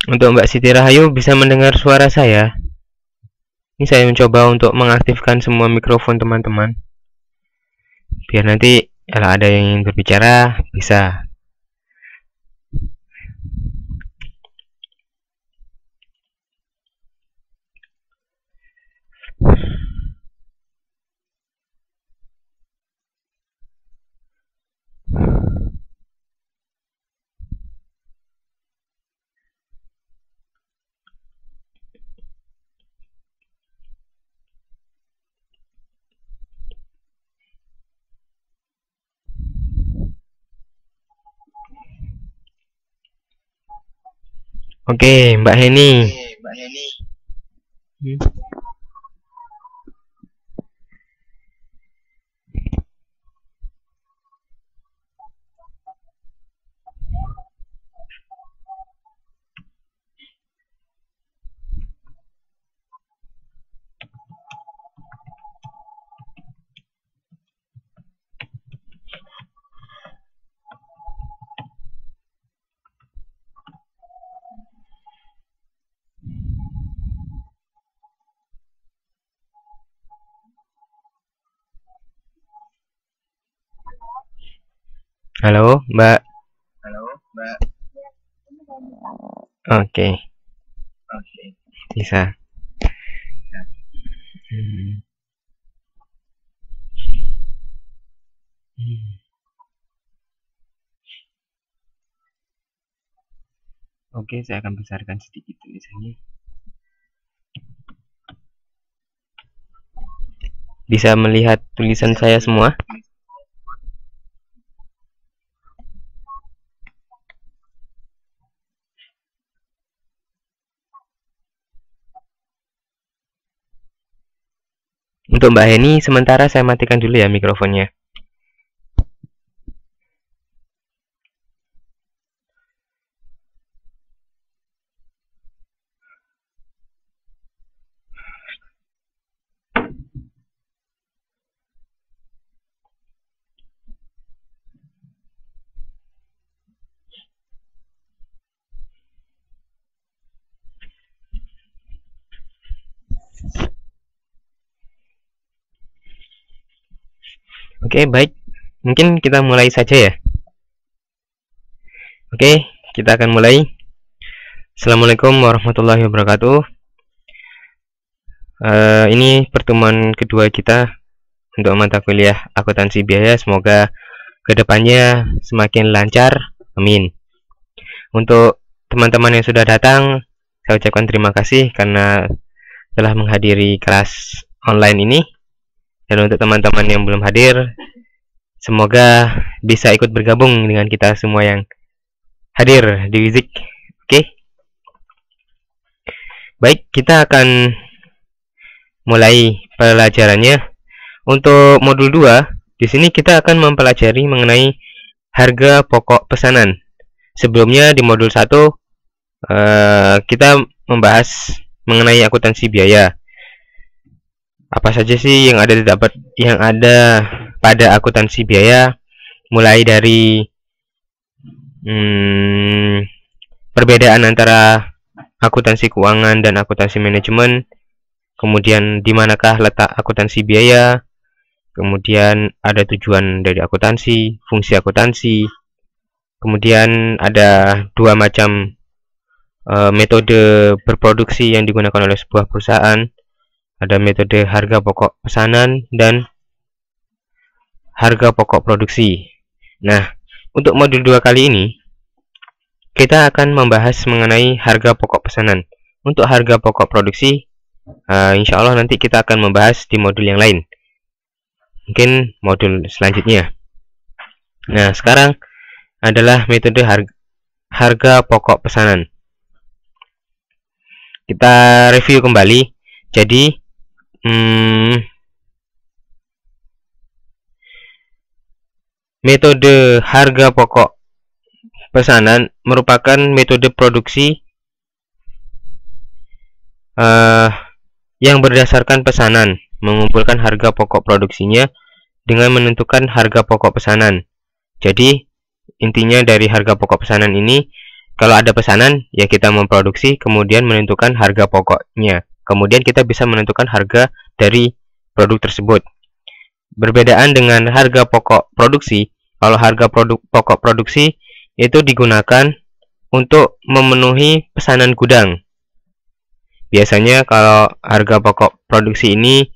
Untuk Mbak Siti Rahayu bisa mendengar suara saya? Ini saya mencoba untuk mengaktifkan semua mikrofon teman-teman, biar nanti kalau ada yang ingin berbicara bisa. Oke, Mbak Heni. Halo, Mbak. Oke, bisa. Oke, saya akan besarkan sedikit tulisannya. Bisa melihat tulisan saya semua? Untuk Mbak Heni, sementara saya matikan dulu ya mikrofonnya. Oke, baik. Mungkin kita mulai saja ya. Oke, kita akan mulai. Assalamualaikum warahmatullahi wabarakatuh. Ini pertemuan kedua kita untuk mata kuliah akuntansi biaya. Semoga kedepannya semakin lancar. Amin. Untuk teman-teman yang sudah datang, saya ucapkan terima kasih karena telah menghadiri kelas online ini. Dan untuk teman-teman yang belum hadir, semoga bisa ikut bergabung dengan kita semua yang hadir di Wizik. Oke. Baik, kita akan mulai pelajarannya. Untuk modul 2, di sini kita akan mempelajari mengenai harga pokok pesanan. Sebelumnya di modul 1 kita membahas mengenai akuntansi biaya. Apa saja sih yang ada pada akuntansi biaya, mulai dari perbedaan antara akuntansi keuangan dan akuntansi manajemen, kemudian di manakah letak akuntansi biaya, kemudian ada tujuan dari akuntansi, fungsi akuntansi, kemudian ada dua macam metode berproduksi yang digunakan oleh sebuah perusahaan. Ada metode harga pokok pesanan dan harga pokok produksi. Nah, untuk modul 2 kali ini kita akan membahas mengenai harga pokok pesanan. Untuk harga pokok produksi, insya Allah nanti kita akan membahas di modul yang lain, mungkin modul selanjutnya. Nah, sekarang adalah metode harga pokok pesanan. Kita review kembali. Jadi metode harga pokok pesanan merupakan metode produksi yang berdasarkan pesanan, mengumpulkan harga pokok produksinya dengan menentukan harga pokok pesanan. Jadi intinya dari harga pokok pesanan ini Kalau ada pesanan, ya kita memproduksi, kemudian menentukan harga pokoknya. Kemudian kita bisa menentukan harga dari produk tersebut. Berbedaan dengan harga pokok produksi, kalau harga pokok produksi itu digunakan untuk memenuhi pesanan gudang. Biasanya kalau harga pokok produksi ini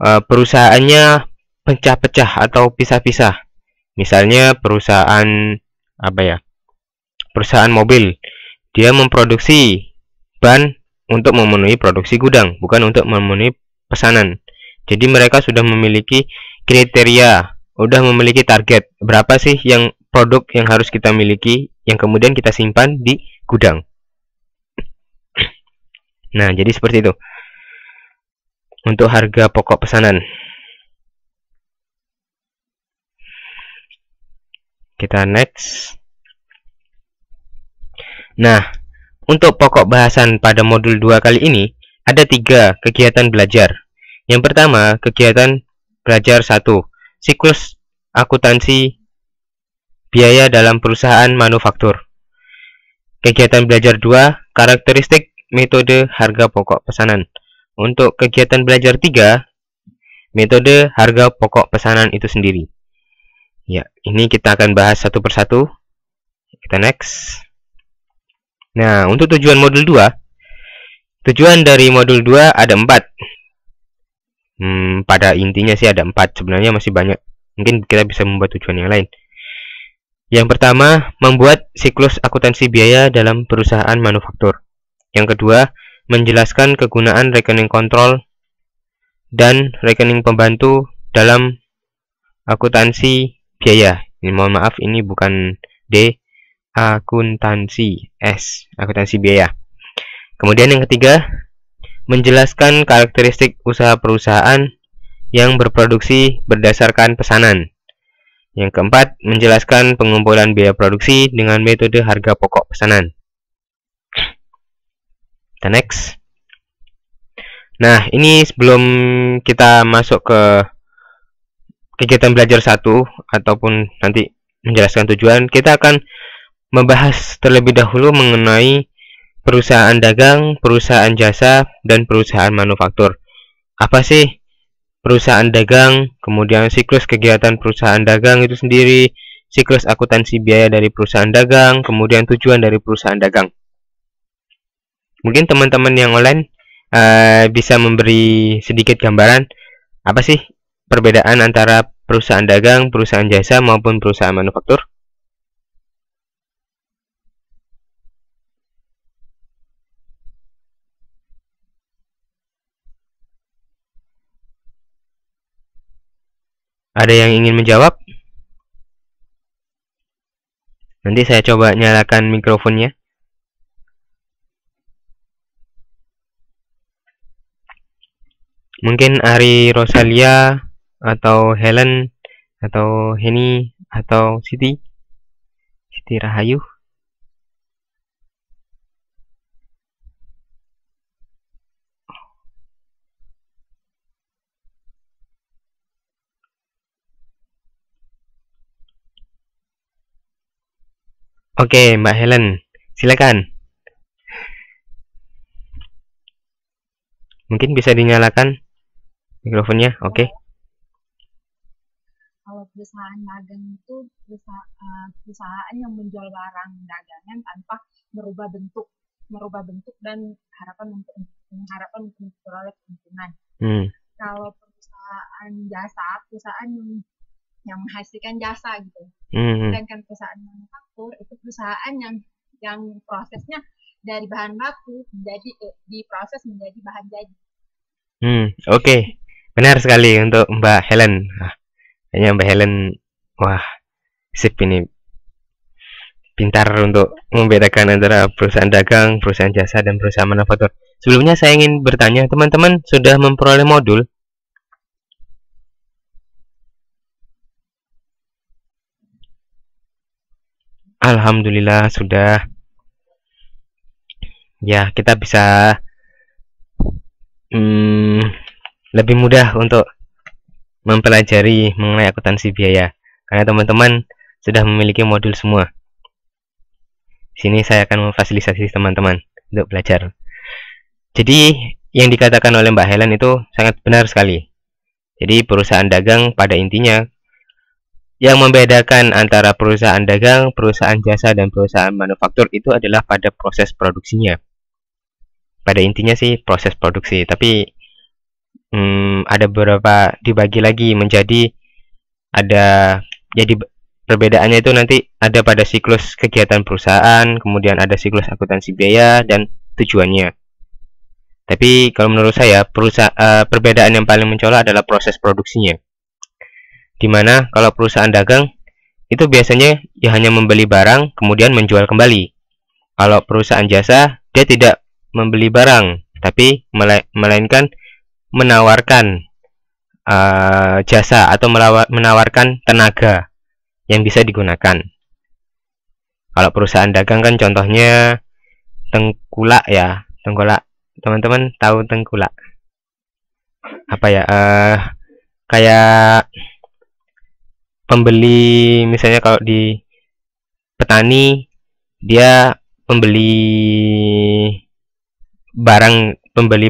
perusahaannya pecah-pecah atau pisah-pisah. Misalnya perusahaan perusahaan mobil, dia memproduksi ban untuk memenuhi produksi gudang, bukan untuk memenuhi pesanan. Jadi mereka sudah memiliki kriteria, sudah memiliki target berapa sih yang produk yang harus kita miliki, yang kemudian kita simpan di gudang. Nah, jadi seperti itu untuk harga pokok pesanan. Kita next. Nah, untuk pokok bahasan pada modul 2 kali ini ada 3 kegiatan belajar. Yang pertama, kegiatan belajar 1, siklus akuntansi biaya dalam perusahaan manufaktur. Kegiatan belajar 2, karakteristik metode harga pokok pesanan. Untuk kegiatan belajar 3, metode harga pokok pesanan itu sendiri. Ya, ini kita akan bahas satu persatu. Kita next. Nah, untuk tujuan modul 2, tujuan dari modul 2 ada 4. Pada intinya sih ada 4, sebenarnya masih banyak. Mungkin kita bisa membuat tujuan yang lain. Yang pertama, membuat siklus akuntansi biaya dalam perusahaan manufaktur. Yang kedua, menjelaskan kegunaan rekening kontrol dan rekening pembantu dalam akuntansi biaya. Ini mohon maaf, ini bukan D, akuntansi S, akuntansi biaya. Kemudian yang ketiga, menjelaskan karakteristik usaha perusahaan yang berproduksi berdasarkan pesanan. Yang keempat, menjelaskan pengumpulan biaya produksi dengan metode harga pokok pesanan. Kita next. Nah, ini sebelum kita masuk ke kegiatan belajar 1 ataupun nanti menjelaskan tujuan, kita akan membahas terlebih dahulu mengenai perusahaan dagang, perusahaan jasa, dan perusahaan manufaktur. Apa sih perusahaan dagang, kemudian siklus kegiatan perusahaan dagang itu sendiri, siklus akuntansi biaya dari perusahaan dagang, kemudian tujuan dari perusahaan dagang. Mungkin teman-teman yang online bisa memberi sedikit gambaran apa sih perbedaan antara perusahaan dagang, perusahaan jasa, maupun perusahaan manufaktur? Ada yang ingin menjawab? Nanti saya coba nyalakan mikrofonnya. Mungkin Ari Rosalia atau Helen atau Heni atau Siti Rahayu. Oke, Mbak Helen, silakan. Mungkin bisa dinyalakan mikrofonnya. Oke. Kalau perusahaan dagang itu perusahaan yang menjual barang dagangan tanpa merubah bentuk dan mengharapkan untuk memperoleh keuntungan. Kalau perusahaan jasa, perusahaan yang menghasilkan jasa gitu. Sedangkan perusahaan manufaktur itu perusahaan yang prosesnya dari bahan baku diproses menjadi bahan jadi. Oke. Benar sekali untuk Mbak Helen. Kayaknya Mbak Helen, wah, sip ini. Pintar untuk membedakan antara perusahaan dagang, perusahaan jasa, dan perusahaan manufaktur. Sebelumnya saya ingin bertanya, teman-teman sudah memperoleh modul? Alhamdulillah sudah. Ya, kita bisa lebih mudah untuk mempelajari mengenai akuntansi biaya karena teman-teman sudah memiliki modul semua. Di Sini saya akan memfasilitasi teman-teman untuk belajar. Jadi yang dikatakan oleh Mbak Helen itu sangat benar sekali. Jadi perusahaan dagang pada intinya yang membedakan antara perusahaan dagang, perusahaan jasa, dan perusahaan manufaktur itu adalah pada proses produksinya. Pada intinya sih proses produksi, tapi ada beberapa dibagi lagi menjadi jadi perbedaannya itu nanti ada pada siklus kegiatan perusahaan, kemudian ada siklus akuntansi biaya dan tujuannya. Tapi kalau menurut saya perbedaan yang paling mencolok adalah proses produksinya. Dimana kalau perusahaan dagang itu biasanya ya hanya membeli barang kemudian menjual kembali. Kalau perusahaan jasa dia tidak membeli barang tapi melainkan menawarkan jasa atau menawarkan tenaga yang bisa digunakan. Kalau perusahaan dagang kan contohnya tengkulak ya, tengkulak. Teman-teman tahu tengkulak? Apa ya? Kayak pembeli, misalnya kalau di petani dia pembeli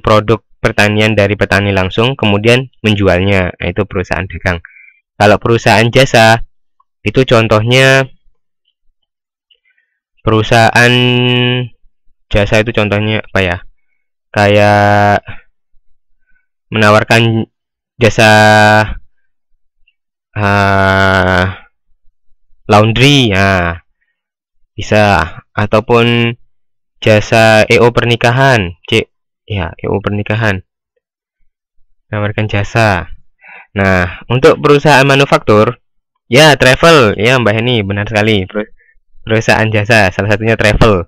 produk pertanian dari petani langsung kemudian menjualnya, itu perusahaan dagang. Kalau perusahaan jasa itu contohnya perusahaan jasa itu contohnya apa ya? Kayak menawarkan jasa laundry ya bisa, ataupun jasa EO pernikahan, EO pernikahan, menawarkan jasa. Nah, untuk perusahaan manufaktur ya travel ya Mbak Heni, benar sekali, perusahaan jasa salah satunya travel.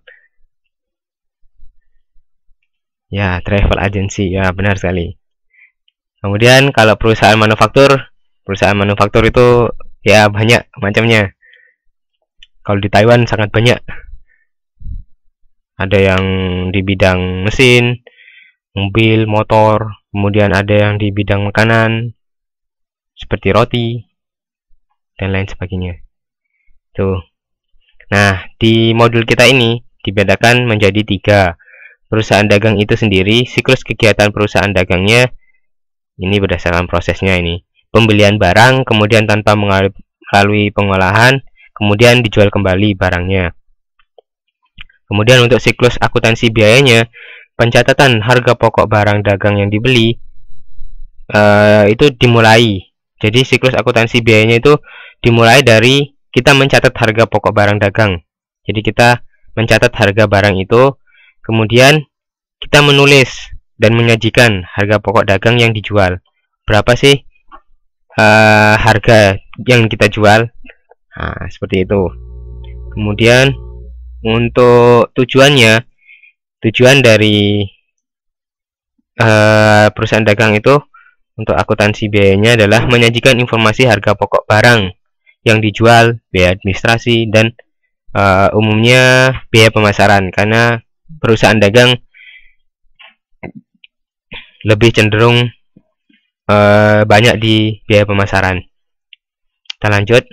Ya, travel agency, ya benar sekali. Kemudian kalau perusahaan manufaktur itu ya banyak macamnya. Kalau di Taiwan sangat banyak. Ada yang di bidang mesin, mobil, motor, kemudian ada yang di bidang makanan seperti roti dan lain sebagainya. Tuh. Nah, di modul kita ini dibedakan menjadi 3. Perusahaan dagang itu sendiri, siklus kegiatan perusahaan dagangnya ini berdasarkan prosesnya ini. Pembelian barang, kemudian tanpa melalui pengolahan, kemudian dijual kembali barangnya. Kemudian untuk siklus akuntansi biayanya, pencatatan harga pokok barang dagang yang dibeli itu dimulai. Jadi siklus akuntansi biayanya itu dimulai dari kita mencatat harga pokok barang dagang. Jadi kita mencatat harga barang itu, kemudian kita menulis dan menyajikan harga pokok dagang yang dijual. Berapa sih harga yang kita jual? Nah, seperti itu. Kemudian untuk tujuan dari perusahaan dagang itu untuk akuntansi biayanya adalah menyajikan informasi harga pokok barang yang dijual, biaya administrasi, dan umumnya biaya pemasaran, karena perusahaan dagang lebih cenderung banyak di biaya pemasaran. Kita lanjut.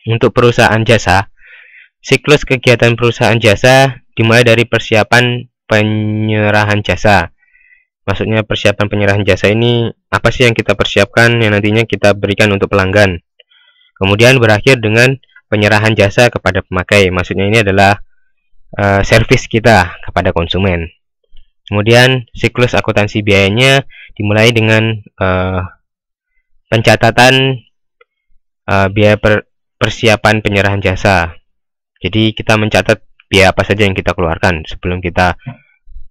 Untuk perusahaan jasa, siklus kegiatan perusahaan jasa dimulai dari persiapan penyerahan jasa. Maksudnya persiapan penyerahan jasa ini apa sih yang kita persiapkan yang nantinya kita berikan untuk pelanggan. Kemudian berakhir dengan penyerahan jasa kepada pemakai. Maksudnya ini adalah servis kita kepada konsumen. Kemudian siklus akuntansi biayanya dimulai dengan pencatatan biaya persiapan penyerahan jasa. Jadi kita mencatat biaya apa saja yang kita keluarkan sebelum kita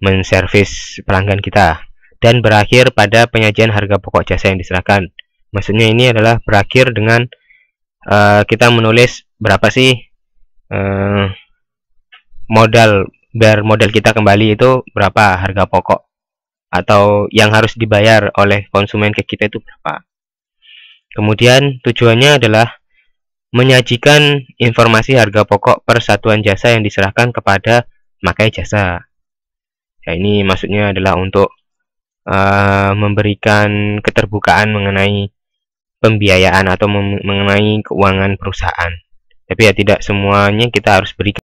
menservis pelanggan kita, dan berakhir pada penyajian harga pokok jasa yang diserahkan. Maksudnya ini adalah berakhir dengan kita menulis berapa sih biar modal kita kembali itu berapa, harga pokok atau yang harus dibayar oleh konsumen ke kita itu berapa. Kemudian tujuannya adalah menyajikan informasi harga pokok per satuan jasa yang diserahkan kepada pemakai jasa. Ya, ini maksudnya adalah untuk memberikan keterbukaan mengenai pembiayaan atau mengenai keuangan perusahaan. Tapi ya tidak semuanya kita harus berikan